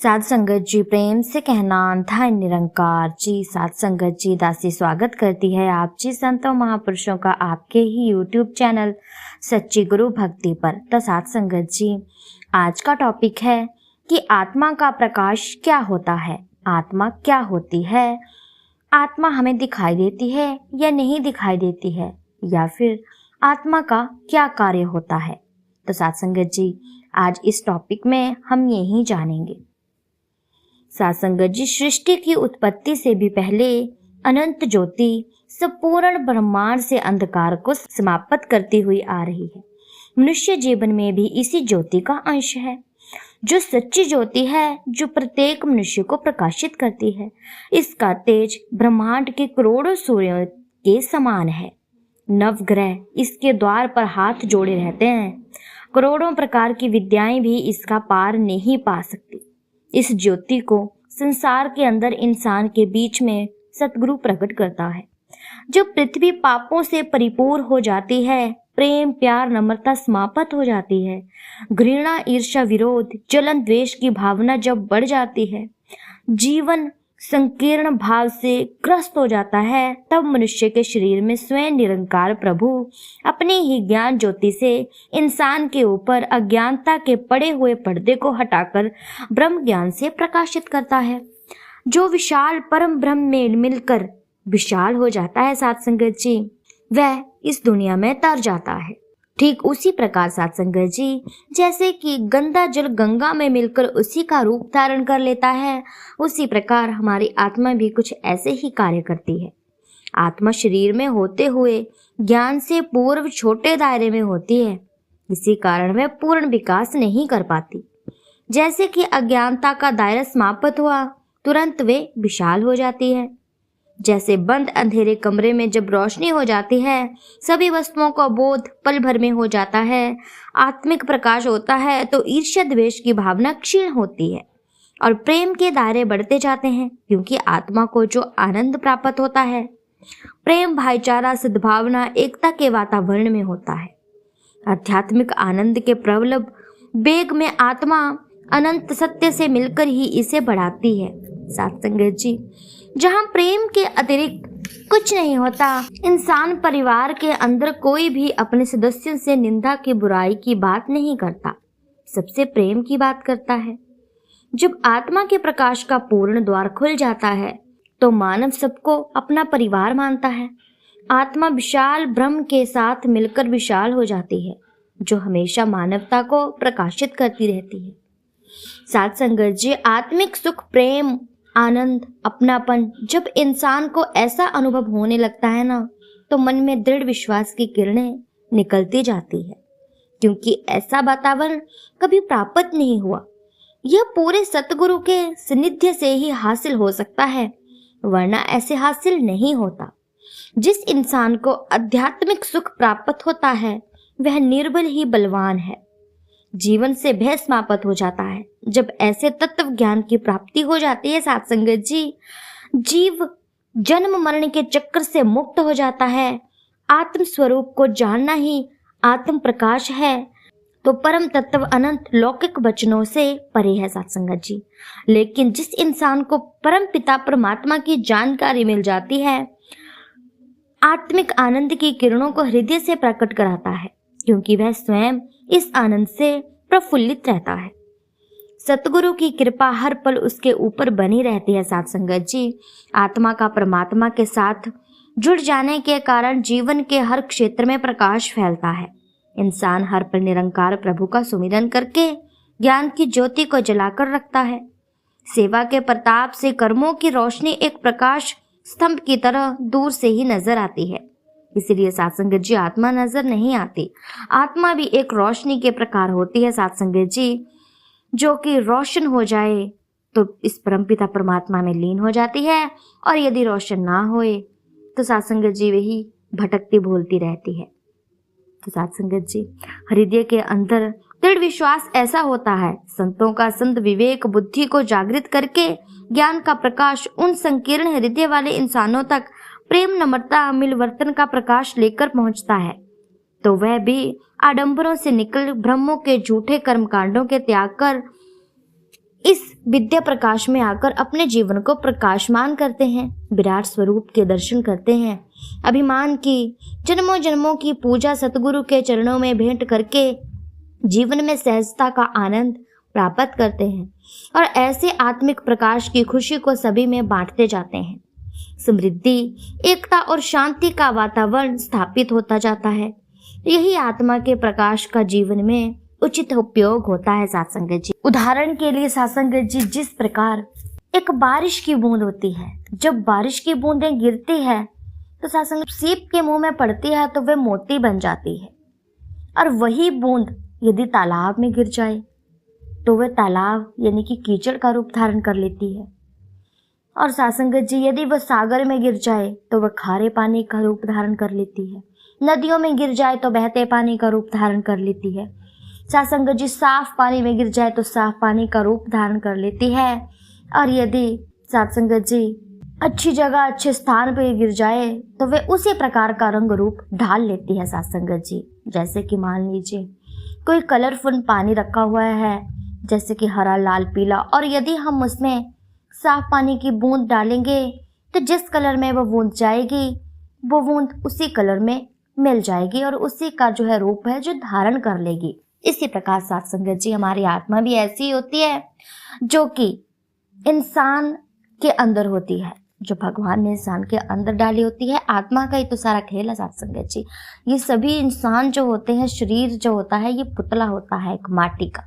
साध संगत जी प्रेम से कहना था निरंकार जी। साध संगत जी दासी स्वागत करती है आप जी संतों महापुरुषों का आपके ही YouTube चैनल सच्ची गुरु भक्ति पर। तो साध संगत जी आज का टॉपिक है कि आत्मा का प्रकाश क्या होता है, आत्मा क्या होती है, आत्मा हमें दिखाई देती है या नहीं दिखाई देती है, या फिर आत्मा का क्या कार्य होता है। तो साध संगत जी आज इस टॉपिक में हम यही जानेंगे। साध संगत जी सृष्टि की उत्पत्ति से भी पहले अनंत ज्योति संपूर्ण ब्रह्मांड से अंधकार को समाप्त करती हुई आ रही है। मनुष्य जीवन में भी इसी ज्योति का अंश है, जो सच्ची ज्योति है, जो प्रत्येक मनुष्य को प्रकाशित करती है। इसका तेज ब्रह्मांड के करोड़ों सूर्यों के समान है। नवग्रह इसके द्वार पर हाथ जोड़े रहते हैं। करोड़ों प्रकार की विद्याएं भी इसका पार नहीं पा सकती। इस ज्योति को संसार के अंदर इंसान के बीच में सतगुरु प्रकट करता है। जब पृथ्वी पापों से परिपूर्ण हो जाती है, प्रेम प्यार नम्रता समाप्त हो जाती है, घृणा ईर्ष्या विरोध जलन द्वेष की भावना जब बढ़ जाती है, जीवन संकीर्ण भाव से ग्रस्त हो जाता है, तब मनुष्य के शरीर में स्वयं निरंकार प्रभु अपनी ही ज्ञान ज्योति से इंसान के ऊपर अज्ञानता के पड़े हुए पर्दे को हटाकर ब्रह्म ज्ञान से प्रकाशित करता है, जो विशाल परम ब्रह्म में मिलकर विशाल हो जाता है। साध संगत जी वह इस दुनिया में तर जाता है। ठीक उसी प्रकार साध संगत जी जैसे कि गंदा जल गंगा में मिलकर उसी का रूप धारण कर लेता है, उसी प्रकार हमारी आत्मा भी कुछ ऐसे ही कार्य करती है। आत्मा शरीर में होते हुए ज्ञान से पूर्व छोटे दायरे में होती है, इसी कारण वह पूर्ण विकास नहीं कर पाती। जैसे कि अज्ञानता का दायरा समाप्त हुआ तुरंत वे विशाल हो जाती है। जैसे बंद अंधेरे कमरे में जब रोशनी हो जाती है, सभी वस्तुओं का बोध पल भर में हो जाता है, आत्मिक प्रकाश होता है, तो ईर्ष्या द्वेष की भावना क्षीण होती है और प्रेम के दायरे बढ़ते जाते हैं, क्योंकि आत्मा को जो आनंद प्राप्त होता है, प्रेम भाईचारा सद्भावना एकता के वातावरण में होता है। आध्यात्मिक आनंद के प्रबल वेग में आत्मा अनंत सत्य से मिलकर ही इसे बढ़ाती है। साध संगत जी जहाँ प्रेम के अतिरिक्त कुछ नहीं होता, इंसान परिवार के अंदर कोई भी अपने सदस्यों से निंदा की बुराई की बात नहीं करता, सबसे प्रेम की बात करता है। जब आत्मा के प्रकाश का पूर्ण द्वार खुल जाता है तो मानव सबको अपना परिवार मानता है। आत्मा विशाल ब्रह्म के साथ मिलकर विशाल हो जाती है, जो हमेशा मानवता को प्रकाशित करती रहती है। साध संगत जी आत्मिक सुख प्रेम आनंद अपनापन जब इंसान को ऐसा अनुभव होने लगता है ना, तो मन में दृढ़ विश्वास की किरणें निकलती जाती है, क्योंकि ऐसा वातावरण कभी प्राप्त नहीं हुआ। यह पूरे सतगुरु के सानिध्य से ही हासिल हो सकता है, वरना ऐसे हासिल नहीं होता। जिस इंसान को आध्यात्मिक सुख प्राप्त होता है वह निर्बल ही बलवान है, जीवन से भय समाप्त हो जाता है। जब ऐसे तत्व ज्ञान की प्राप्ति हो जाती है साध संगत जी, जीव जन्म मरण के चक्र से मुक्त हो जाता है। आत्म स्वरूप को जानना ही आत्म प्रकाश है, तो परम तत्व अनंत लौकिक वचनों से परे है साध संगत जी। लेकिन जिस इंसान को परम पिता परमात्मा की जानकारी मिल जाती है, आत्मिक आनंद की किरणों को हृदय से प्रकट कराता है, क्योंकि वह स्वयं इस आनंद से प्रफुल्लित रहता है। सतगुरु की कृपा हर पल उसके ऊपर बनी रहती है। साध संगत जी आत्मा का परमात्मा के साथ जुड़ जाने के कारण जीवन के हर क्षेत्र में प्रकाश फैलता है। इंसान हर पल निरंकार प्रभु का सुमिरन करके ज्ञान की ज्योति को जलाकर रखता है। सेवा के प्रताप से कर्मों की रोशनी एक प्रकाश स्तंभ की तरह दूर से ही नजर आती है। इसीलिए साध संगत जी आत्मा नजर नहीं आती, आत्मा भी एक रोशनी के प्रकार होती है साध संगत जी, जो कि रोशन हो जाए तो इस परमपिता परमात्मा में लीन हो जाती है, और यदि रोशन ना होए तो साध संगत जी वही भटकती भूलती रहती है। तो साध संगत जी हृदय के अंदर दृढ़ विश्वास ऐसा होता है, संतों का संत विवेक बुद्धि को जागृत करके ज्ञान का प्रकाश उन संकीर्ण हृदय वाले इंसानों तक प्रेम नम्रता मिलवर्तन का प्रकाश लेकर पहुंचता है, तो वह भी आडंबरों से निकल ब्रह्मों के झूठे कर्मकांडों के त्याग कर इस विद्या प्रकाश में आकर अपने जीवन को प्रकाशमान करते हैं, विराट स्वरूप के दर्शन करते हैं, अभिमान की जन्मों जन्मों की पूजा सतगुरु के चरणों में भेंट करके जीवन में सहजता का आनंद प्राप्त करते हैं और ऐसे आत्मिक प्रकाश की खुशी को सभी में बांटते जाते हैं। समृद्धि, एकता और शांति का वातावरण स्थापित होता जाता है। यही आत्मा के प्रकाश का जीवन में उचित उपयोग होता है साथ संगत जी। उदाहरण के लिए साथ संगत जी, जिस प्रकार एक बारिश की बूंद होती है, जब बारिश की बूंदें गिरती है तो साथ संगत सीप के मुंह में पड़ती है तो वह मोती बन जाती है, और वही बूंद यदि तालाब में गिर जाए तो वह तालाब यानी कि कीचड़ का रूप धारण कर लेती है। और साथ संगत जी, यदि वह सागर में गिर जाए तो वह खारे पानी का रूप धारण कर लेती है, नदियों में गिर जाए तो बहते पानी का रूप धारण कर लेती है। साथ संगत जी, साफ पानी में गिर जाए तो साफ पानी का रूप धारण कर लेती है, और यदि साथ संगत जी अच्छी जगह अच्छे स्थान पर गिर जाए तो वह उसी प्रकार का रंग रूप ढाल लेती है साथ संगत जी। जैसे कि मान लीजिए कोई कलरफुल पानी रखा हुआ है, जैसे कि हरा, लाल, पीला, और यदि हम उसमें साफ पानी की बूंद डालेंगे तो जिस कलर में वो बूंद जाएगी वो बूंद उसी कलर में मिल जाएगी और उसी का जो है रूप है जो धारण कर लेगी। इसी प्रकार साथ संगत जी हमारी आत्मा भी ऐसी होती है जो कि इंसान के अंदर होती है, जो भगवान ने इंसान के अंदर डाली होती है। आत्मा का ही तो सारा खेल है साथ संगत जी। ये सभी इंसान जो होते हैं, शरीर जो होता है ये पुतला होता है एक माटी का,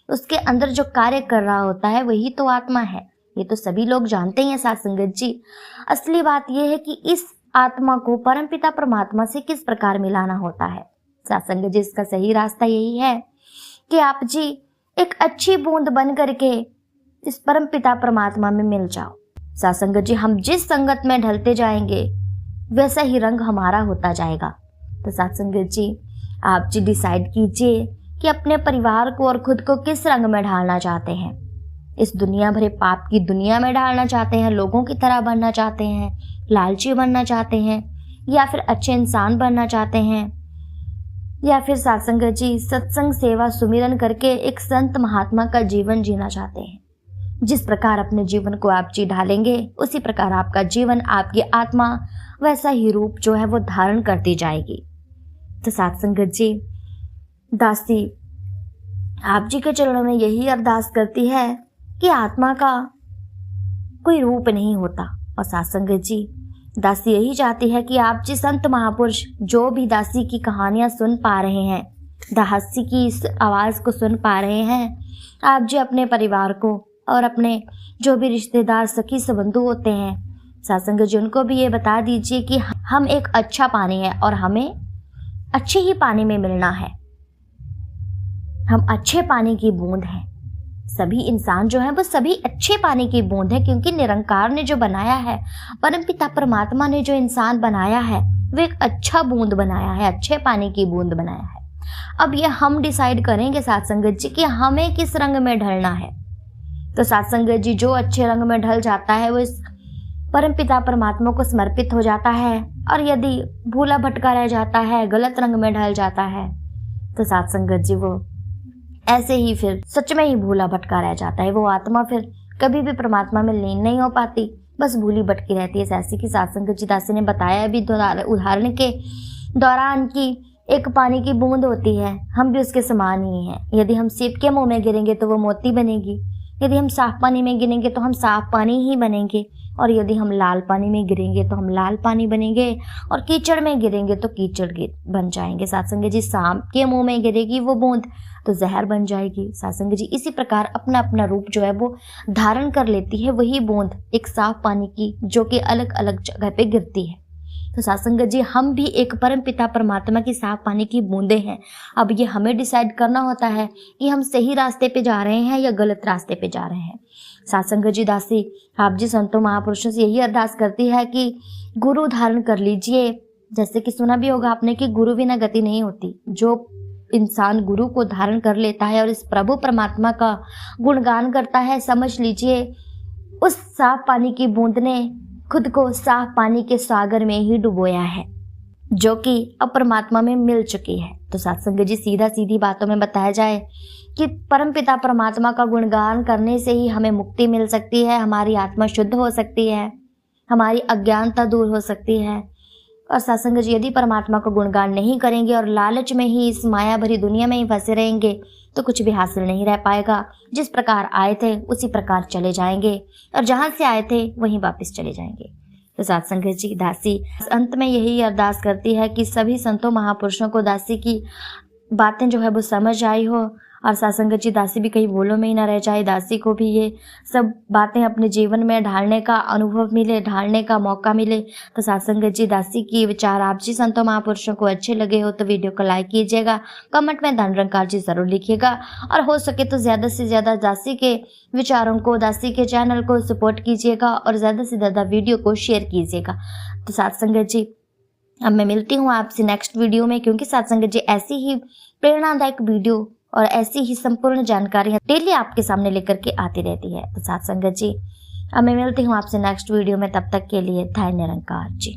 उसके अंदर जो कार्य कर रहा होता है वही तो आत्मा है। ये तो सभी लोग जानते ही हैं साथ संगत जी। असली बात यह है कि इस आत्मा को परमपिता परमात्मा से किस प्रकार मिलाना होता है साथ संगत जी। इसका सही रास्ता यही है कि आप जी एक अच्छी बूंद बन करके इस परमपिता परमात्मा में मिल जाओ साथ संगत जी। हम जिस संगत में ढलते जाएंगे वैसा ही रंग हमारा होता जाएगा। तो साथ संगत जी आप जी डिसाइड कीजिए कि अपने परिवार को और खुद को किस रंग में ढालना चाहते हैं। इस दुनिया भरे पाप की दुनिया में ढालना चाहते हैं, लोगों की तरह बनना चाहते हैं, लालची बनना चाहते हैं, या फिर अच्छे इंसान बनना चाहते हैं, या फिर साथ संगत जी सत्संग सेवा सुमिरन करके एक संत महात्मा का जीवन जीना चाहते हैं। जिस प्रकार अपने जीवन को आप जी ढालेंगे उसी प्रकार आपका जीवन, आपकी आत्मा वैसा ही रूप जो है वो धारण करती जाएगी। तो साथ संगत जी दासी आप जी के चरणों में यही अरदास करती है कि आत्मा का कोई रूप नहीं होता, और साथ संगत जी दासी यही चाहती है कि आप जी संत महापुरुष जो भी दासी की कहानियां सुन पा रहे हैं, दासी की इस आवाज़ को सुन पा रहे हैं, आप जी अपने परिवार को और अपने जो भी रिश्तेदार सखी संबंधु होते हैं साथ संगत जी उनको भी ये बता दीजिए कि हम एक अच्छा पानी है और हमें अच्छे ही पानी में मिलना है। हम अच्छे पानी की बूंद हैं। सभी इंसान जो है वो सभी अच्छे पानी की बूंद है, क्योंकि निरंकार ने जो बनाया है, परमपिता परमात्मा ने जो इंसान बनाया है वो एक अच्छा बूंद बनाया है, अच्छे पानी की बूंद बनाया है। अब ये हम डिसाइड करेंगे साथ संगत जी कि हमें किस रंग में ढलना है। तो साथ संगत जी जो अच्छे रंग में ढल जाता है वो इस परमपिता परमात्मा को समर्पित हो जाता है, और यदि भूला भटका रह जाता है, गलत रंग में ढल जाता है, तो साथ संगत जी वो ऐसे ही फिर सच में ही भूला भटका रह जाता है। वो आत्मा फिर कभी भी परमात्मा में लीन नहीं हो पाती, बस भूली भटकी रहती है। जैसे कि साथ संगत जी दासी ने बताया अभी उदाहरण के दौरान कि एक पानी की बूंद होती है, हम भी उसके समान ही हैं। यदि हम सीप के मुंह में गिरेंगे तो वो मोती बनेगी, यदि हम साफ पानी में गिरेंगे तो हम साफ पानी ही बनेंगे, और यदि हम लाल पानी में गिरेंगे तो हम लाल पानी बनेंगे, और कीचड़ में गिरेंगे तो कीचड़ बन जाएंगे। साथ संगत जी सांप के मुंह में गिरेगी वो बूंद तो जहर बन जाएगी। साथ संगत जी इसी प्रकार अपना अपना रूप जो है वो धारण कर लेती है वही बूंद एक साफ पानी की, जो कि अलग अलग जगह पे गिरती है। तो साथ संगत जी हम भी एक परम पिता परमात्मा की साफ पानी की बूंदें हैं। अब ये हमें डिसाइड करना होता है कि हम सही रास्ते पे जा रहे हैं या गलत रास्ते पे जा रहे हैं। साथ संगत जी दासी आप जी संतों महापुरुषों से यही अरदास करती है कि गुरु धारण कर लीजिए। जैसे कि सुना भी होगा आपने कि गुरु बिना गति नहीं होती। जो इंसान गुरु को धारण कर लेता है और इस प्रभु परमात्मा का गुणगान करता है, समझ लीजिए उस साफ पानी की बूंद ने खुद को साफ पानी के सागर में ही डुबोया है, जो कि अब परमात्मा में मिल चुकी है। तो साथ संगत जी सीधा सीधी बातों में बताया जाए कि परमपिता परमात्मा का गुणगान करने से ही हमें मुक्ति मिल सकती है, हमारी आत्मा शुद्ध हो सकती है, हमारी अज्ञानता दूर हो सकती है। और सत्संग जी, यदि परमात्मा का गुणगान नहीं करेंगे और लालच में ही इस माया भरी दुनिया में ही फंसे रहेंगे तो कुछ भी हासिल नहीं रह पाएगा। जिस प्रकार आए थे उसी प्रकार चले जाएंगे और जहाँ से आए थे वहीं वापस चले जाएंगे। तो सत्संग जी, दासी अंत में यही अरदास करती है कि सभी संतों महापुरुषों को दासी की बातें जो है वो समझ आई हो और सत्संग जी, दासी भी कहीं भूलों में ही ना रह जाए। दासी को भी ये सब बातें अपने जीवन में ढालने का अनुभव मिले, ढालने का मौका मिले। तो सत्संग जी, दासी की विचार आप जी संतों महापुरुषों को अच्छे लगे हो तो वीडियो को लाइक कीजिएगा, कमेंट में धन निरंकार जी जरूर लिखिएगा और हो सके तो ज़्यादा से ज़्यादा दासी के विचारों को, दासी के चैनल को सपोर्ट कीजिएगा और ज़्यादा से ज़्यादा वीडियो को शेयर कीजिएगा। तो सत्संग जी, अब मैं मिलती हूँ आपसे नेक्स्ट वीडियो में, क्योंकि सत्संग जी ऐसी ही प्रेरणादायक वीडियो और ऐसी ही संपूर्ण जानकारियाँ डेली आपके सामने लेकर के आती रहती है। तो सत्संग जी, अब मैं मिलती हूँ आपसे नेक्स्ट वीडियो में, तब तक के लिए धन्य निरंकार जी।